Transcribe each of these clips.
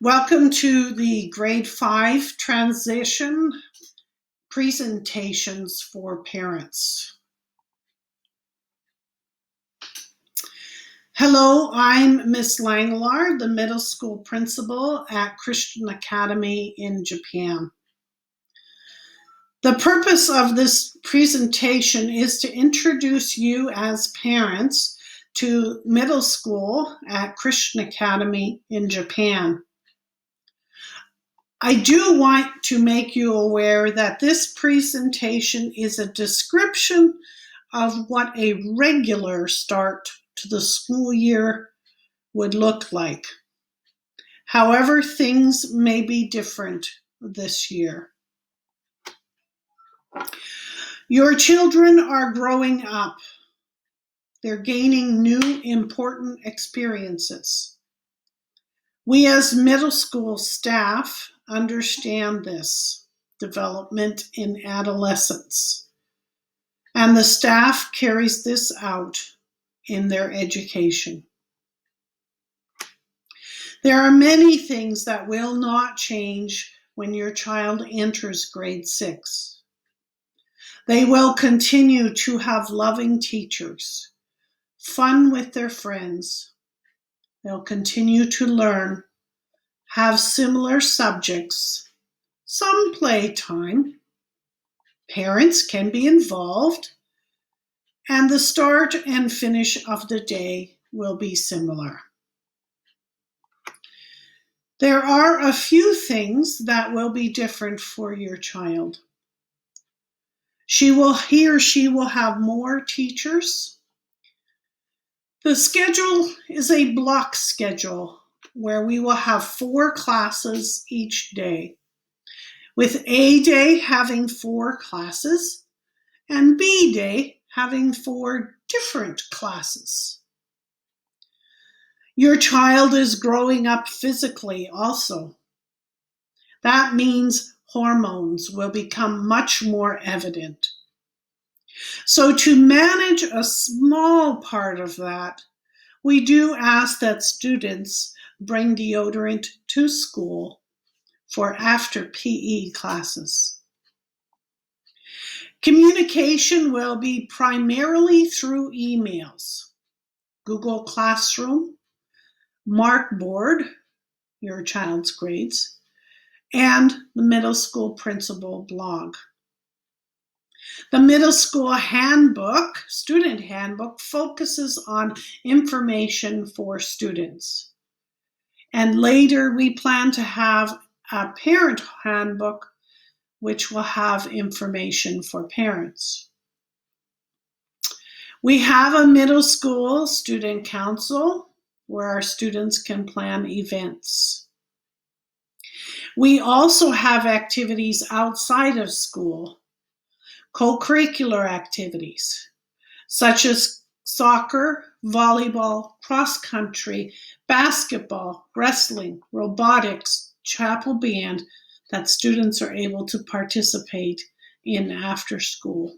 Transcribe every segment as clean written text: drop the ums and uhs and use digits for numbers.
Welcome to the Grade 5 transition presentations for parents. Hello, I'm Miss Langlar, the middle school principal at Christian Academy in Japan. The purpose of this presentation is to introduce you as parents to middle school at Christian Academy in Japan. I do want to make you aware that this presentation is a description of what a regular start to the school year would look like. However, things may be different this year. Your children are growing up. They're gaining new important experiences. We as middle school staff understand this development in adolescence, and the staff carries this out in their education. There are many things that will not change when your child enters grade 6. They will continue to have loving teachers, fun with their friends. They'll continue to learn, have similar subjects, some playtime. Parents can be involved, and the start and finish of the day will be similar. There are a few things that will be different for your child. He or she will have more teachers. The schedule is a block schedule where we will have 4 classes each day, with A day having 4 classes and B day having 4 different classes. Your child is growing up physically also. That means hormones will become much more evident. So to manage a small part of that, we do ask that students bring deodorant to school for after PE classes. Communication will be primarily through emails, Google Classroom, Markboard, your child's grades, and the middle school principal blog. The middle school handbook, student handbook, focuses on information for students. And later we plan to have a parent handbook which will have information for parents. We have a middle school student council where our students can plan events. We also have activities outside of school, co-curricular activities, such as soccer, volleyball, cross-country, basketball, wrestling, robotics, chapel band, that students are able to participate in after school.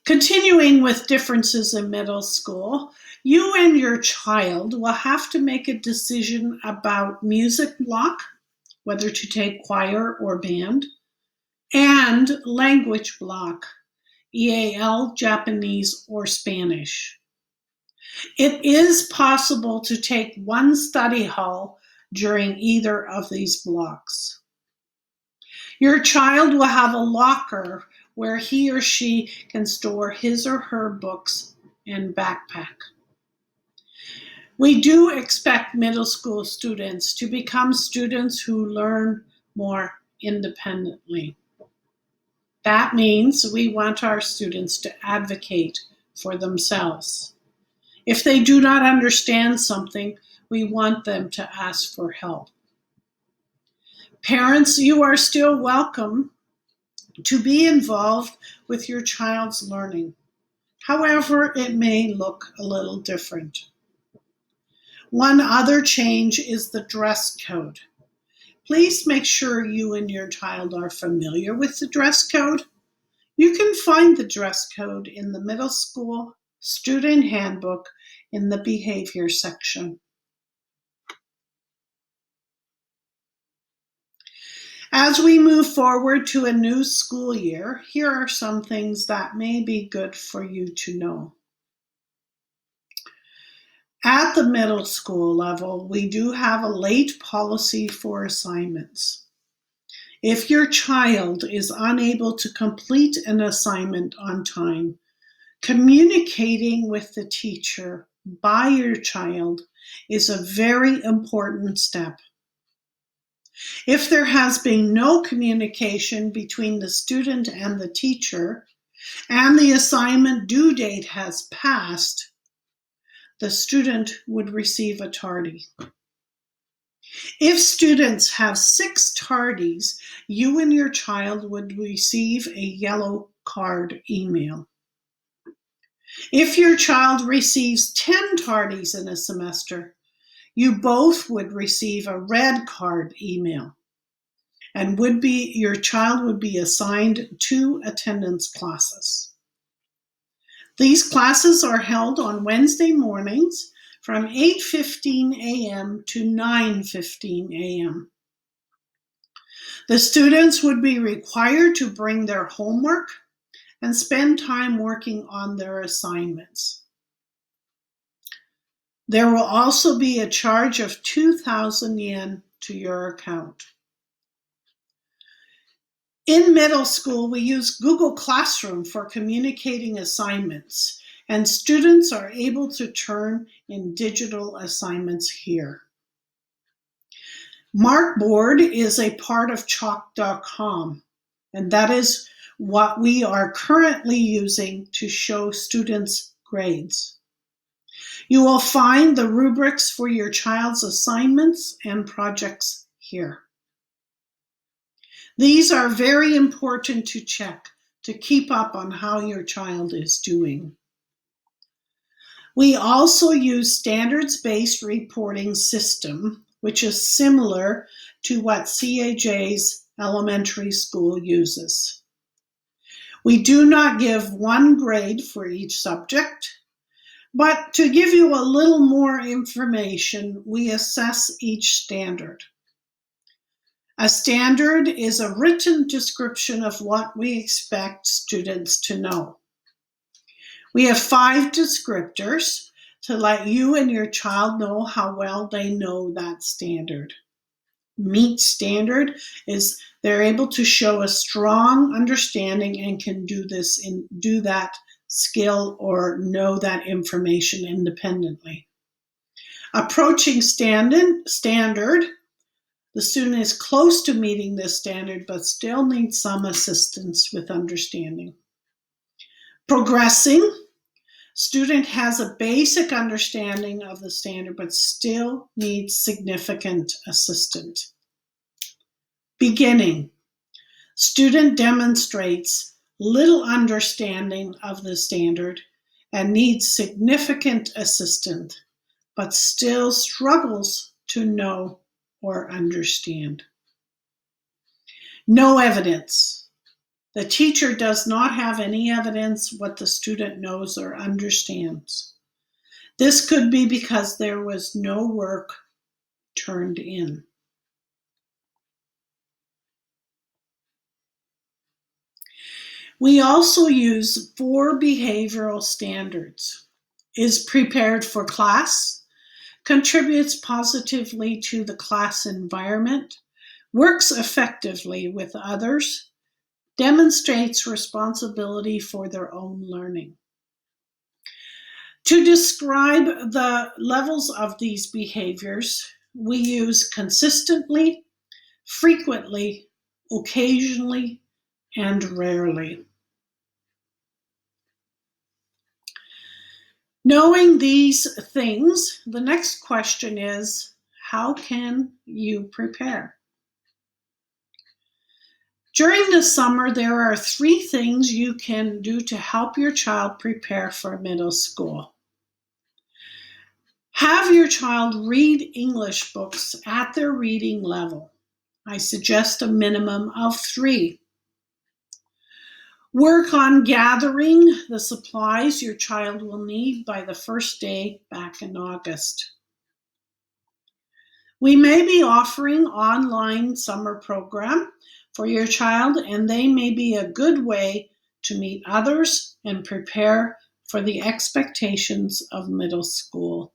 Continuing with differences in middle school, you and your child will have to make a decision about music block, whether to take choir or band, and language block, EAL, Japanese, or Spanish. It is possible to take one study hall during either of these blocks. Your child will have a locker where he or she can store his or her books and backpack. We do expect middle school students to become students who learn more independently. That means we want our students to advocate for themselves. If they do not understand something, we want them to ask for help. Parents, you are still welcome to be involved with your child's learning. However, it may look a little different. One other change is the dress code. Please make sure you and your child are familiar with the dress code. You can find the dress code in the middle school student handbook in the behavior section. As we move forward to a new school year, here are some things that may be good for you to know. At the middle school level, we do have a late policy for assignments. If your child is unable to complete an assignment on time, communicating with the teacher by your child is a very important step. If there has been no communication between the student and the teacher, and the assignment due date has passed, the student would receive a tardy. If students have 6 tardies, you and your child would receive a yellow card email. If your child receives 10 tardies in a semester, you both would receive a red card email, and your child would be assigned 2 attendance classes. These classes are held on Wednesday mornings from 8:15 a.m. to 9:15 a.m. The students would be required to bring their homework and spend time working on their assignments. There will also be a charge of 2,000 yen to your account. In middle school, we use Google Classroom for communicating assignments, and students are able to turn in digital assignments here. Markboard is a part of Chalk.com, and that is what we are currently using to show students' grades. You will find the rubrics for your child's assignments and projects here. These are very important to check to keep up on how your child is doing. We also use standards-based reporting system, which is similar to what CAJ's elementary school uses. We do not give one grade for each subject, but to give you a little more information, we assess each standard. A standard is a written description of what we expect students to know. We have 5 descriptors to let you and your child know how well they know that standard. Meet standard is they're able to show a strong understanding and can do that skill or know that information independently. Approaching standard, the student is close to meeting this standard but still needs some assistance with understanding. Progressing, student has a basic understanding of the standard but still needs significant assistance. Beginning, student demonstrates little understanding of the standard and needs significant assistance, but still struggles to know or understand. No evidence. The teacher does not have any evidence what the student knows or understands. This could be because there was no work turned in. We also use 4 behavioral standards. Is prepared for class, contributes positively to the class environment, works effectively with others, demonstrates responsibility for their own learning. To describe the levels of these behaviors, we use consistently, frequently, occasionally, and rarely. Knowing these things, the next question is, how can you prepare? During the summer, there are 3 things you can do to help your child prepare for middle school. Have your child read English books at their reading level. I suggest a minimum of 3. Work on gathering the supplies your child will need by the first day back in August. We may be offering online summer program for your child, and they may be a good way to meet others and prepare for the expectations of middle school.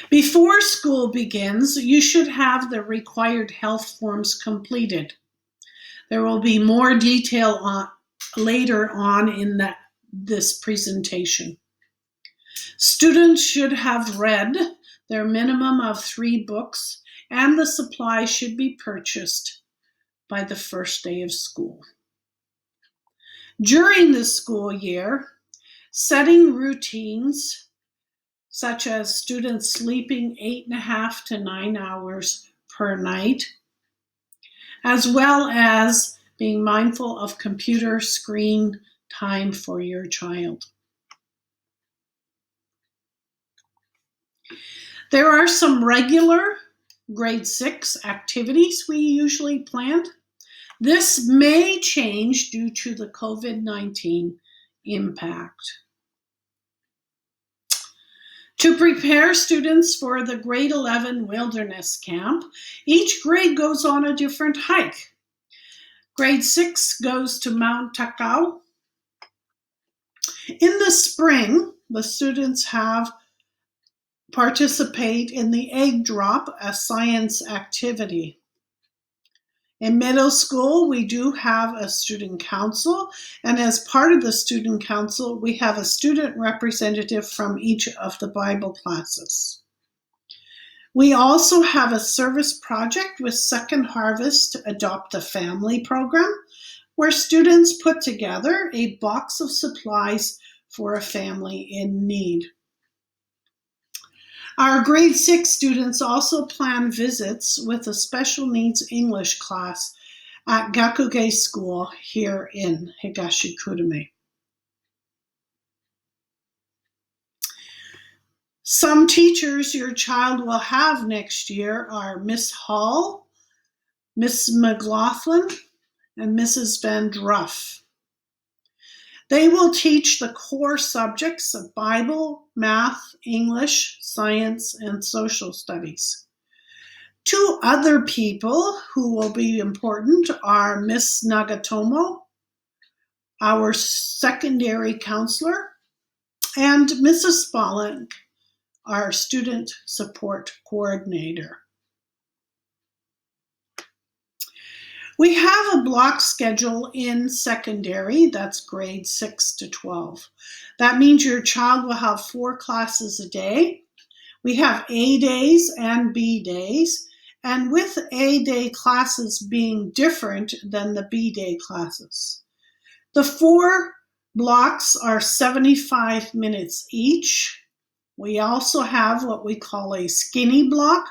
Before school begins, you should have the required health forms completed. There will be more detail later on in this presentation. Students should have read their minimum of 3 books, and the supplies should be purchased by the first day of school. During the school year, setting routines such as students sleeping 8.5 to 9 hours per night, as well as being mindful of computer screen time for your child. There are some regular grade 6 activities we usually plan. This may change due to the COVID-19 impact. To prepare students for the grade 11 wilderness camp, each grade goes on a different hike. Grade 6 goes to Mount Takao. In the spring, the students participate in the egg drop, a science activity. In middle school, we do have a student council, and as part of the student council, we have a student representative from each of the Bible classes. We also have a service project with Second Harvest Adopt a Family program, where students put together a box of supplies for a family in need. Our grade 6 students also plan visits with a special needs English class at Gakuge School here in Higashikurume. Some teachers your child will have next year are Miss Hall, Miss McLaughlin, and Mrs. Van Druff. They will teach the core subjects of Bible, math, English, science, and social studies. 2 other people who will be important are Miss Nagatomo, our secondary counselor, and Mrs. Spalink, our student support coordinator. We have a block schedule in secondary, that's grade 6 to 12. That means your child will have 4 classes a day. We have A days and B days, and with A day classes being different than the B day classes. The 4 blocks are 75 minutes each. We also have what we call a skinny block,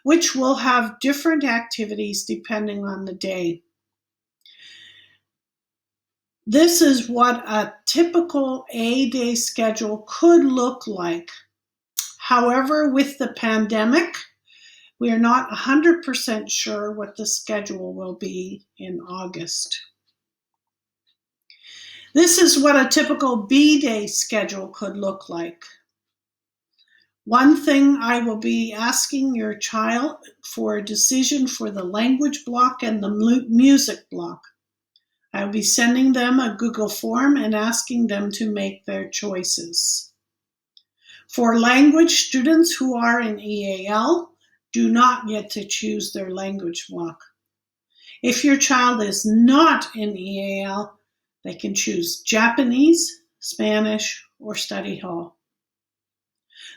which will have different activities depending on the day. This is what a typical A-day schedule could look like. However, with the pandemic, we are not 100% sure what the schedule will be in August. This is what a typical B-day schedule could look like. One thing I will be asking your child for a decision for the language block and the music block. I will be sending them a Google form and asking them to make their choices. For language, students who are in EAL do not get to choose their language block. If your child is not in EAL, they can choose Japanese, Spanish, or study hall.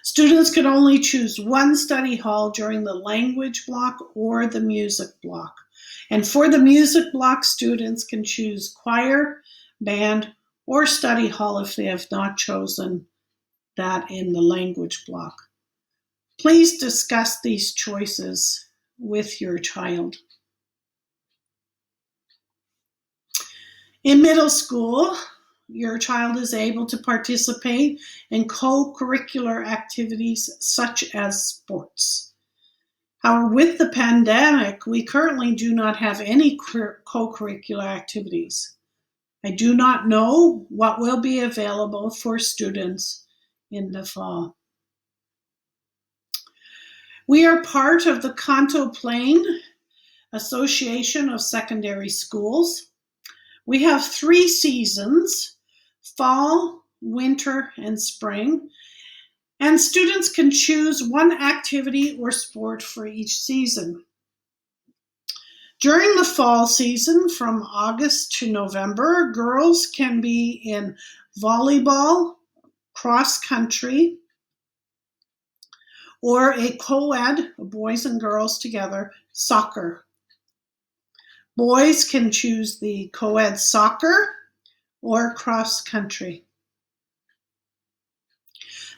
Students can only choose one study hall during the language block or the music block. And for the music block, students can choose choir, band, or study hall if they have not chosen that in the language block. Please discuss these choices with your child. In middle school, your child is able to participate in co-curricular activities such as sports. However, with the pandemic, we currently do not have any co-curricular activities. I do not know what will be available for students in the fall. We are part of the Kanto Plain Association of Secondary Schools. We have 3 seasons: fall, winter, and spring. And students can choose one activity or sport for each season. During the fall season, from August to November, girls can be in volleyball, cross country, or a co-ed, boys and girls together, soccer. Boys can choose the co-ed soccer or cross country.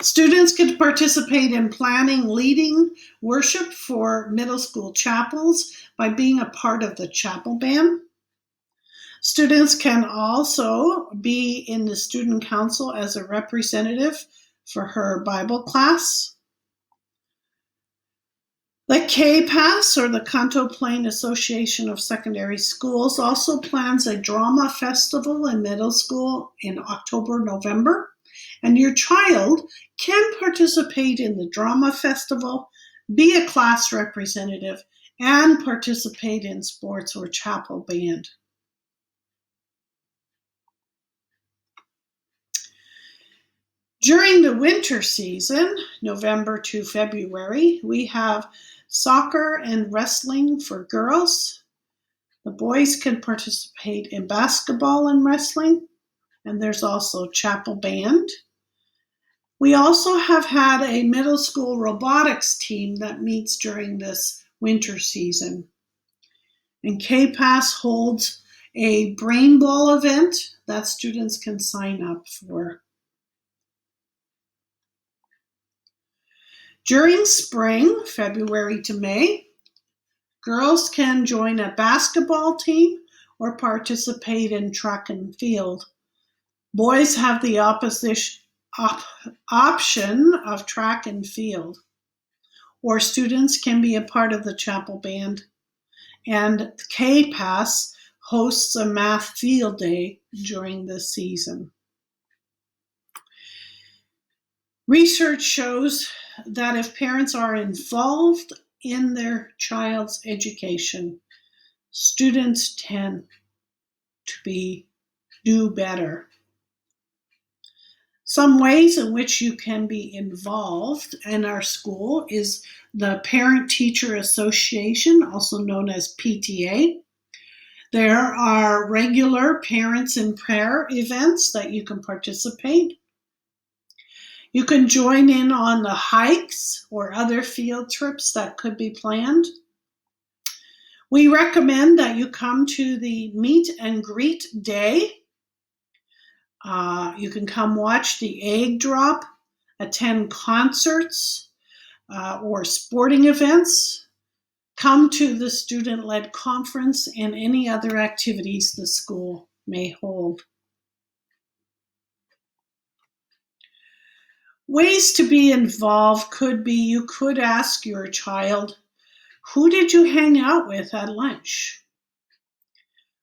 Students can participate in planning, leading worship for middle school chapels by being a part of the chapel band. Students can also be in the student council as a representative for her Bible class. The KPAS, or the Kanto Plain Association of Secondary Schools, also plans a drama festival in middle school in October, November. And your child can participate in the drama festival, be a class representative, and participate in sports or chapel band. During the winter season, November to February, we have soccer and wrestling for girls. The boys can participate in basketball and wrestling, and there's also chapel band. We also have had a middle school robotics team that meets during this winter season. And KPAS holds a brain ball event that students can sign up for. During spring, February to May, girls can join a basketball team or participate in track and field. Boys have the option of track and field, or students can be a part of the chapel band. And KPAS hosts a math field day during this season. Research shows that if parents are involved in their child's education, students tend to do better. Some ways in which you can be involved in our school is the Parent-Teacher Association, also known as PTA. There are regular Parents in Prayer events that you can participate. You can join in on the hikes or other field trips that could be planned. We recommend that you come to the meet and greet day. You can come watch the egg drop, attend concerts or sporting events, come to the student-led conference, and any other activities the school may hold. Ways to be involved could be you could ask your child, who did you hang out with at lunch?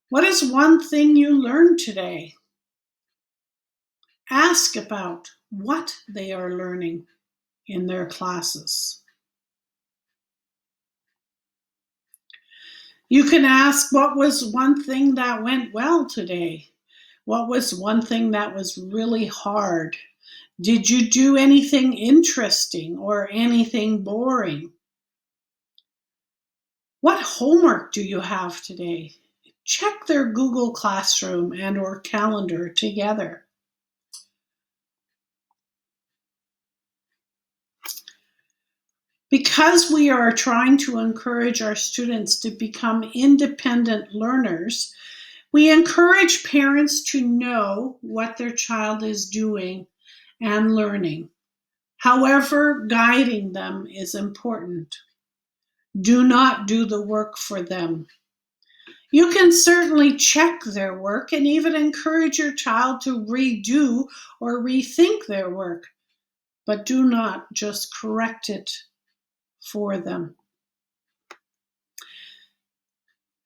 What is one thing you learned today? Ask about what they are learning in their classes. You can ask, what was one thing that went well today? What was one thing that was really hard? Did you do anything interesting or anything boring? What homework do you have today? Check their Google Classroom and or calendar together. Because we are trying to encourage our students to become independent learners, we encourage parents to know what their child is doing and learning. However, guiding them is important. Do not do the work for them. You can certainly check their work and even encourage your child to redo or rethink their work, but do not just correct it for them.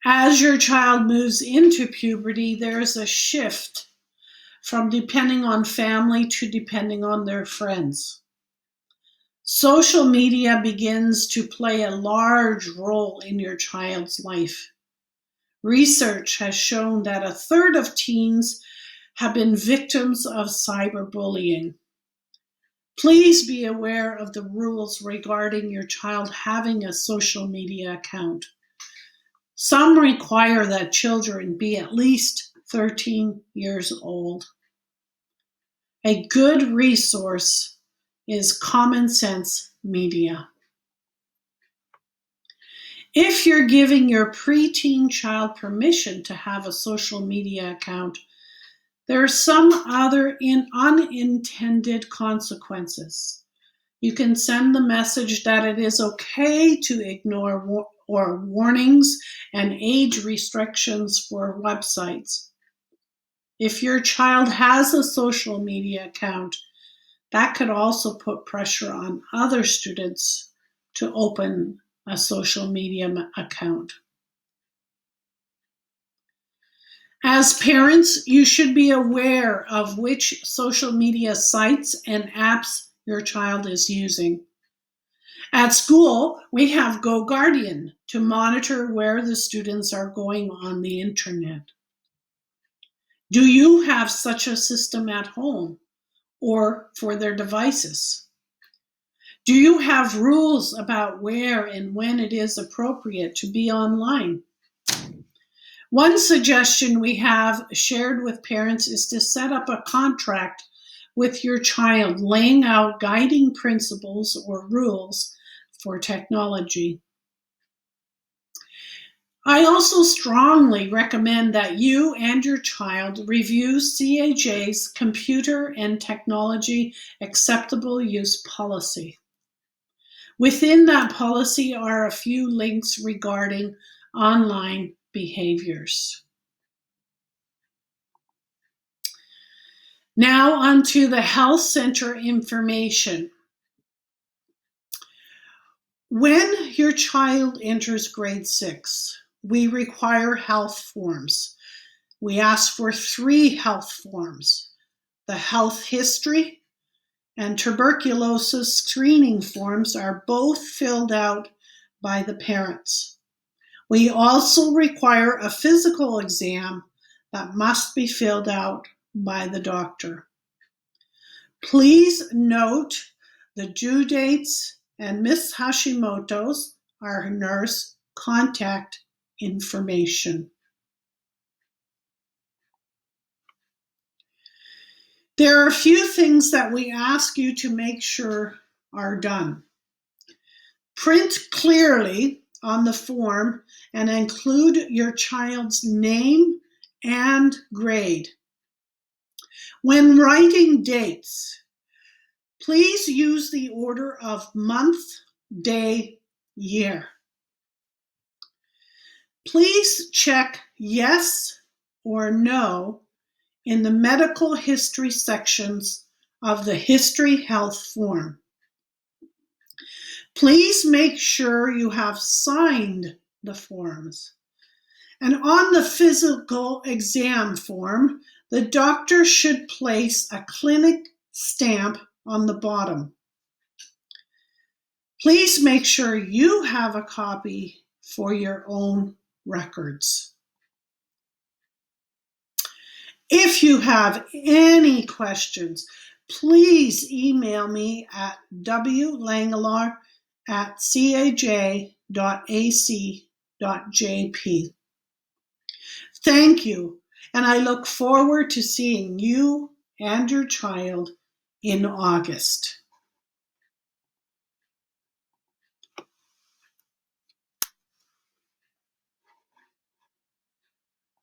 As your child moves into puberty, there's a shift from depending on family to depending on their friends. Social media begins to play a large role in your child's life. Research has shown that a third of teens have been victims of cyberbullying. Please be aware of the rules regarding your child having a social media account. Some require that children be at least 13 years old. A good resource is Common Sense Media. If you're giving your preteen child permission to have a social media account, there are some other unintended consequences. You can send the message that it is okay to ignore warnings and age restrictions for websites. If your child has a social media account, that could also put pressure on other students to open a social media account. As parents, you should be aware of which social media sites and apps your child is using. At school, we have GoGuardian to monitor where the students are going on the internet. Do you have such a system at home or for their devices? Do you have rules about where and when it is appropriate to be online? One suggestion we have shared with parents is to set up a contract with your child, laying out guiding principles or rules for technology. I also strongly recommend that you and your child review CAJ's Computer and Technology Acceptable Use Policy. Within that policy are a few links regarding online behaviors. Now onto the health center information. When your child enters grade 6, we require health forms. We ask for 3 health forms: the health history and tuberculosis screening forms are both filled out by the parents. We also require a physical exam that must be filled out by the doctor. Please note the due dates and Ms. Hashimoto's, our nurse, contact information. There are a few things that we ask you to make sure are done. Print clearly on the form and include your child's name and grade. When writing dates, please use the order of month, day, year. Please check yes or no in the medical history sections of the History Health form. Please make sure you have signed the forms. And on the physical exam form, the doctor should place a clinic stamp on the bottom. Please make sure you have a copy for your own records. If you have any questions, please email me at wlangelaar@caj.ac.jp. Thank you, and I look forward to seeing you and your child in August.